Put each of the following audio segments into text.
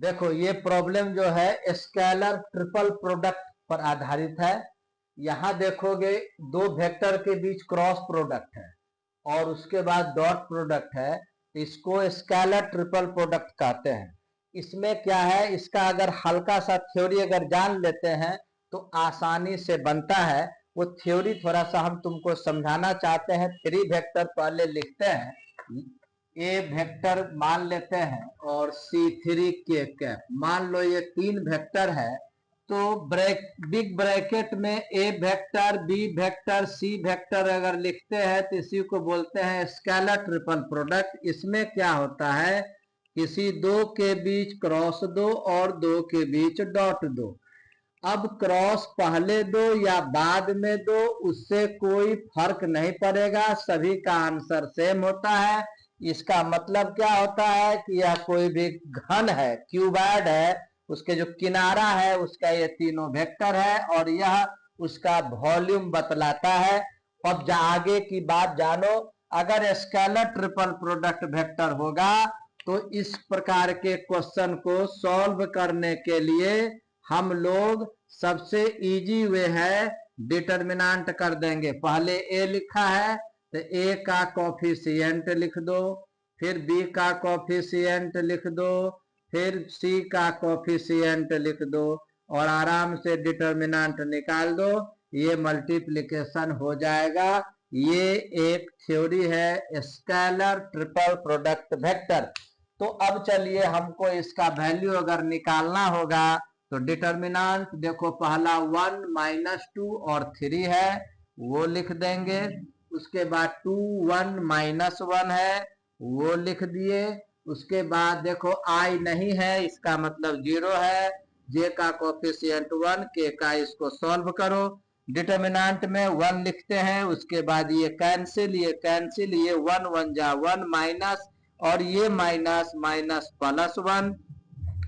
देखो ये प्रॉब्लम जो है स्केलर ट्रिपल प्रोडक्ट पर आधारित है। यहाँ देखोगे दो वेक्टर के बीच क्रॉस प्रोडक्ट है और उसके बाद डॉट प्रोडक्ट है। इसको स्केलर ट्रिपल प्रोडक्ट कहते हैं। इसमें क्या है, इसका अगर हल्का सा थ्योरी अगर जान लेते हैं तो आसानी से बनता है। वो थ्योरी थोड़ा सा हम तुमको समझाना चाहते हैं। थ्री वेक्टर पहले लिखते हैं। ए वेक्टर मान लेते हैं और C3 के कैप मान लो, ये तीन वेक्टर है। तो बिग ब्रैकेट में ए vector, B vector, C vector अगर लिखते हैं तो इसी को बोलते हैं स्केलर ट्रिपल प्रोडक्ट। इसमें क्या होता है, किसी दो के बीच क्रॉस दो और दो के बीच डॉट दो। अब क्रॉस पहले दो या बाद में दो उससे कोई फर्क नहीं पड़ेगा, सभी का आंसर सेम होता है। इसका मतलब क्या होता है कि यह कोई भी घन है, क्यूबॉइड है, उसके जो किनारा है उसका ये तीनों वेक्टर है और यह उसका वॉल्यूम बतलाता है। अब आगे की बात जानो। अगर स्केलर ट्रिपल प्रोडक्ट वेक्टर होगा तो इस प्रकार के क्वेश्चन को सॉल्व करने के लिए हम लोग सबसे इजी वे है डिटर्मिनेंट कर देंगे। पहले ए लिखा है तो ए का कोफिशिएंट लिख दो, फिर बी का कोफिशिएंट लिख दो, फिर सी का कोफिशिएंट लिख दो और आराम से डिटर्मिनेंट निकाल दो। ये मल्टीप्लिकेशन हो जाएगा। ये एक थ्योरी है स्केलर ट्रिपल प्रोडक्ट वेक्टर। तो अब चलिए हमको इसका वैल्यू अगर निकालना होगा तो डिटर्मिनेंट देखो, पहला 1 -2 और 3 है वो लिख देंगे। उसके बाद 2 1 -1 है वो लिख दिए। उसके बाद देखो आई नहीं है, इसका मतलब 0 है। जे का कोफिशिएंट 1, के का, इसको सॉल्व करो। डिटर्मिनेंट में 1 लिखते हैं, उसके बाद ये कैंसिल, ये कैंसिल, ये 1 1 जा 1 माइनस और ये माइनस माइनस +1,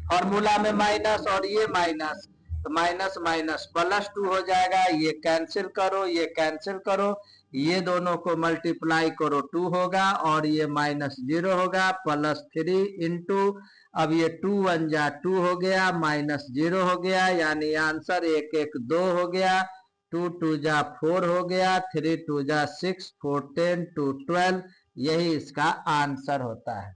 फॉर्मूला में माइनस और ये माइनस, तो माइनस माइनस +2 हो जाएगा। ये कैंसिल करो, ये कैंसिल करो, ये दोनों को मल्टीप्लाई करो 2 होगा और ये -0 होगा, +3 इंटू, अब ये 2 1 जा 2 हो गया, -0 हो गया, यानी आंसर 1 1 2 हो गया, 2 2 जा 4 हो गया, 3 2 जा 6, 4 10 2 12, यही इसका आंसर होता है।